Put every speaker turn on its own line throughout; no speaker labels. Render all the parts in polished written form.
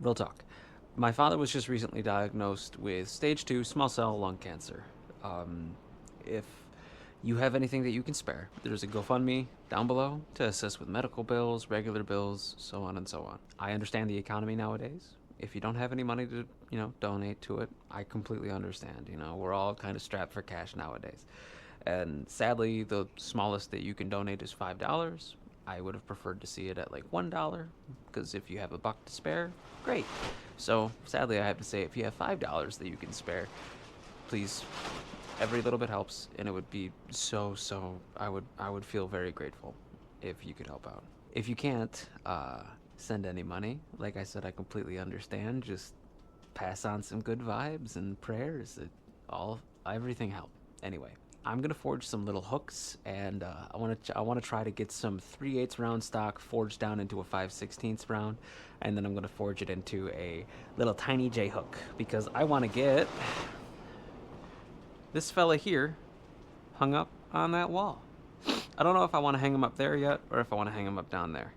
real talk. My father was just recently diagnosed with stage 2 small cell lung cancer. If you have anything that you can spare, there's a GoFundMe down below to assist with medical bills, regular bills, so on and so on. I understand the economy nowadays. If you don't have any money to, donate to it, I completely understand. We're all kind of strapped for cash nowadays. And sadly, the smallest that you can donate is $5. I would have preferred to see it at like $1, because if you have a buck to spare, great. So sadly, I have to say, if you have $5 that you can spare, please, every little bit helps, and it would be so I would feel very grateful if you could help out. If you can't send any money, like I said, I completely understand. Just pass on some good vibes and prayers. Everything helps. Anyway, I'm gonna forge some little hooks, and I want to try to get some 3/8 round stock forged down into a 5/16 round, and then I'm gonna forge it into a little tiny J hook, because I want to get this fella here hung up on that wall. I don't know if I want to hang him up there yet, or if I want to hang him up down there.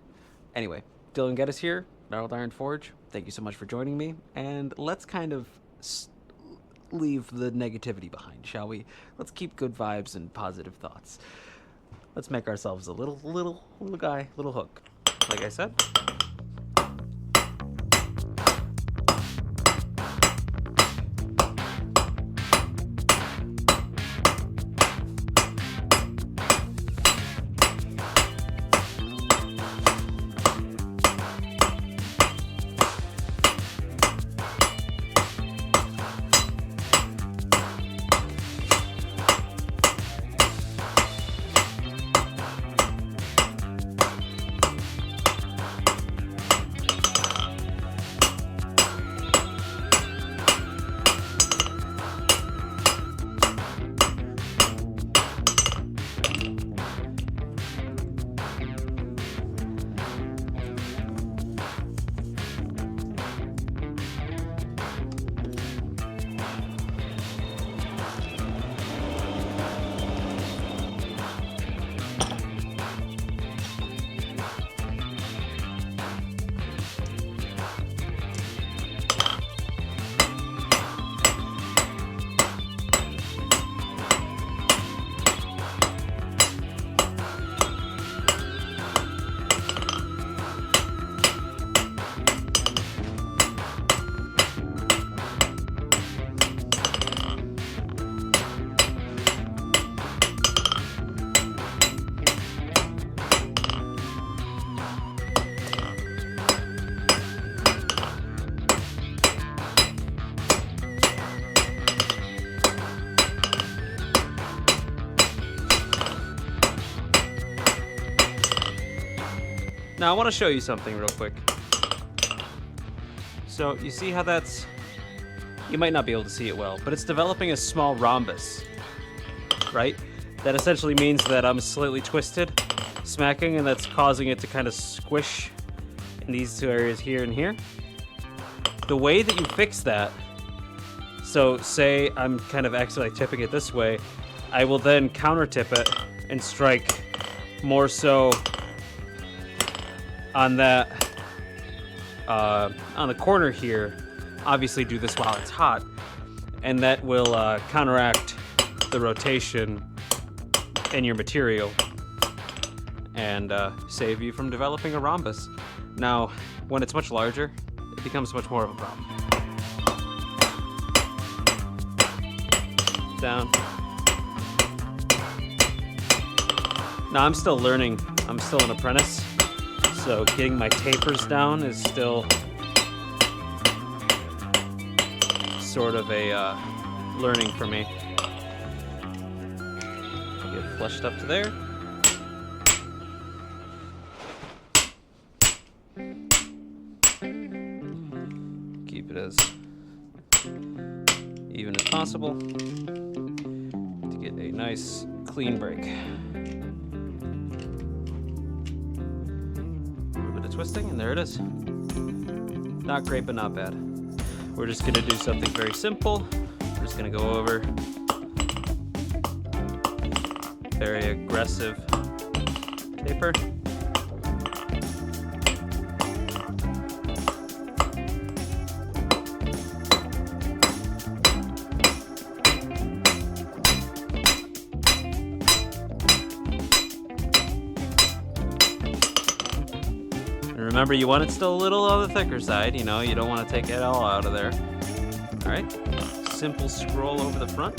Anyway, Dylan Geddes here, Gnarled Iron Forge. Thank you so much for joining me, and let's kind of leave the negativity behind, shall we? Let's keep good vibes and positive thoughts. Let's make ourselves a little guy, little hook. Like I said. Now I want to show you something real quick. So you see how that's, you might not be able to see it well, but it's developing a small rhombus, right? That essentially means that I'm slightly twisted, smacking, and that's causing it to kind of squish in these two areas here and here. The way that you fix that, so say I'm kind of accidentally tipping it this way, I will then counter tip it and strike more so on that, on the corner here. Obviously do this while it's hot, and that will counteract the rotation in your material and save you from developing a rhombus. Now, when it's much larger, it becomes much more of a problem. Down. Now, I'm still learning. I'm still an apprentice, so getting my tapers down is still sort of a learning for me. Get it flushed up to there. Keep it as even as possible to get a nice clean break. A little bit of twisting, and there it is. Not great, but not bad. We're just gonna do something very simple. We're just gonna go over very aggressive taper. Remember, you want it still a little on the thicker side, you know, you don't want to take it all out of there. All right, simple scroll over the front.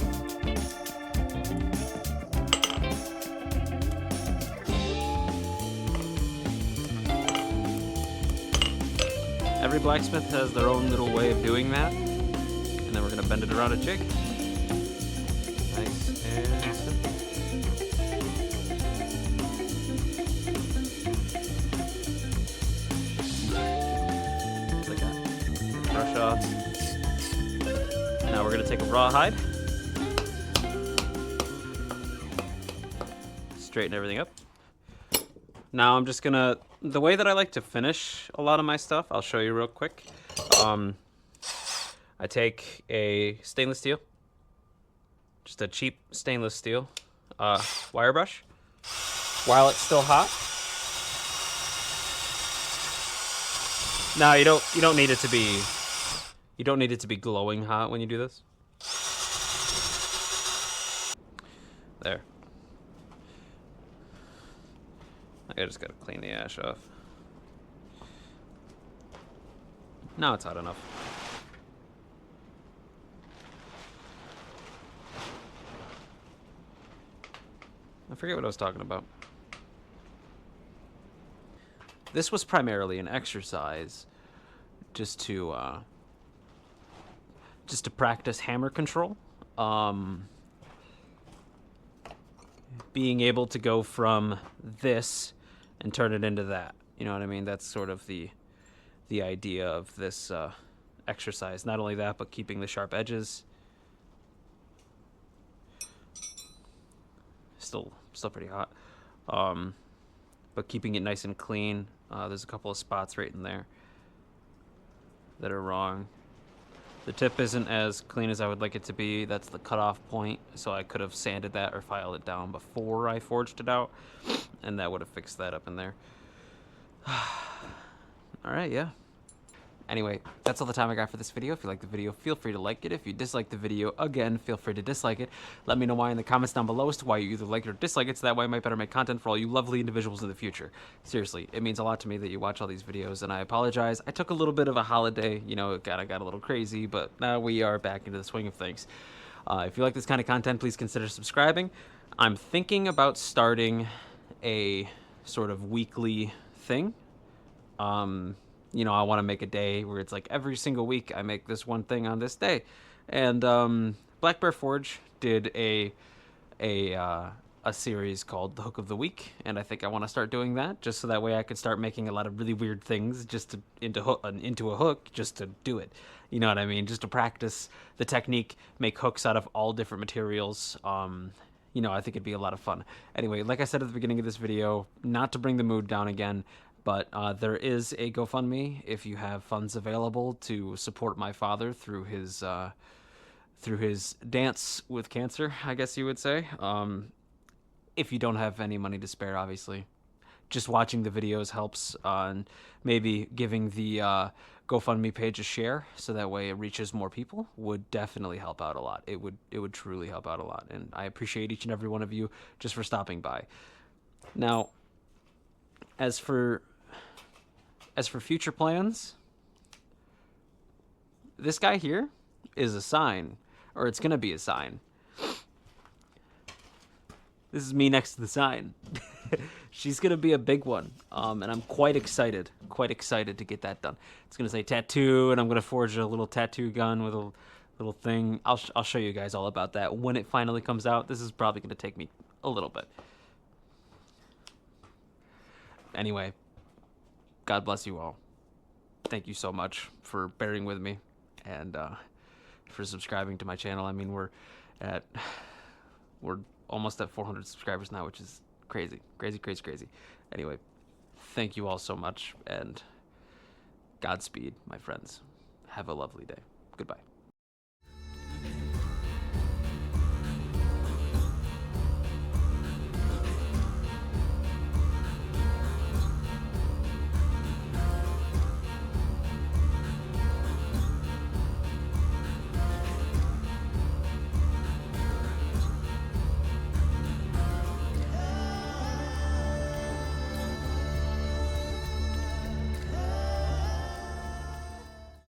Every blacksmith has their own little way of doing that. And then we're gonna bend it around a jig. Nice and simple. Just like that. Brush off. Now we're gonna take a rawhide. Straighten everything up. Now I'm just gonna, the way that I like to finish a lot of my stuff, I'll show you real quick. I take a stainless steel, just a cheap stainless steel wire brush. While it's still hot. Now you don't need it to be glowing hot when you do this. There. I just gotta clean the ash off. Now it's hot enough. I forget what I was talking about. This was primarily an exercise just to practice hammer control. Being able to go from this and turn it into that. You know what I mean? That's sort of the idea of this exercise. Not only that, but keeping the sharp edges. Still pretty hot. But keeping it nice and clean. There's a couple of spots right in there that are wrong. The tip isn't as clean as I would like it to be. That's the cutoff point, so I could have sanded that or filed it down before I forged it out, and that would have fixed that up in there. All right, yeah. Anyway, that's all the time I got for this video. If you like the video, feel free to like it. If you dislike the video, again, feel free to dislike it. Let me know why in the comments down below as to why you either like it or dislike it, so that way I might better make content for all you lovely individuals in the future. Seriously, it means a lot to me that you watch all these videos, and I apologize. I took a little bit of a holiday. You know, it got a little crazy, but now we are back into the swing of things. If you like this kind of content, please consider subscribing. I'm thinking about starting a sort of weekly thing. You know, I want to make a day where it's like every single week I make this one thing on this day. And Black Bear Forge did a series called The Hook of the Week, and I think I want to start doing that just so that way I could start making a lot of really weird things just to into a hook just to do it. You know what I mean? Just to practice the technique, make hooks out of all different materials. You know, I think it'd be a lot of fun. Anyway, like I said at the beginning of this video, not to bring the mood down again, but there is a GoFundMe if you have funds available to support my father through his dance with cancer, I guess you would say. If you don't have any money to spare, obviously, just watching the videos helps. And maybe giving the GoFundMe page a share so that way it reaches more people would definitely help out a lot. It would truly help out a lot, and I appreciate each and every one of you just for stopping by. Now, as for future plans, this guy here is a sign, or it's gonna be a sign. This is me next to the sign. She's gonna be a big one, and I'm quite excited to get that done. It's gonna say tattoo, and I'm gonna forge a little tattoo gun with a little thing. I'll show you guys all about that when it finally comes out. This is probably gonna take me a little bit. Anyway, God bless you all. Thank you so much for bearing with me and for subscribing to my channel. I mean, we're almost at 400 subscribers now, which is crazy. Anyway, thank you all so much, and Godspeed, my friends. Have a lovely day. Goodbye.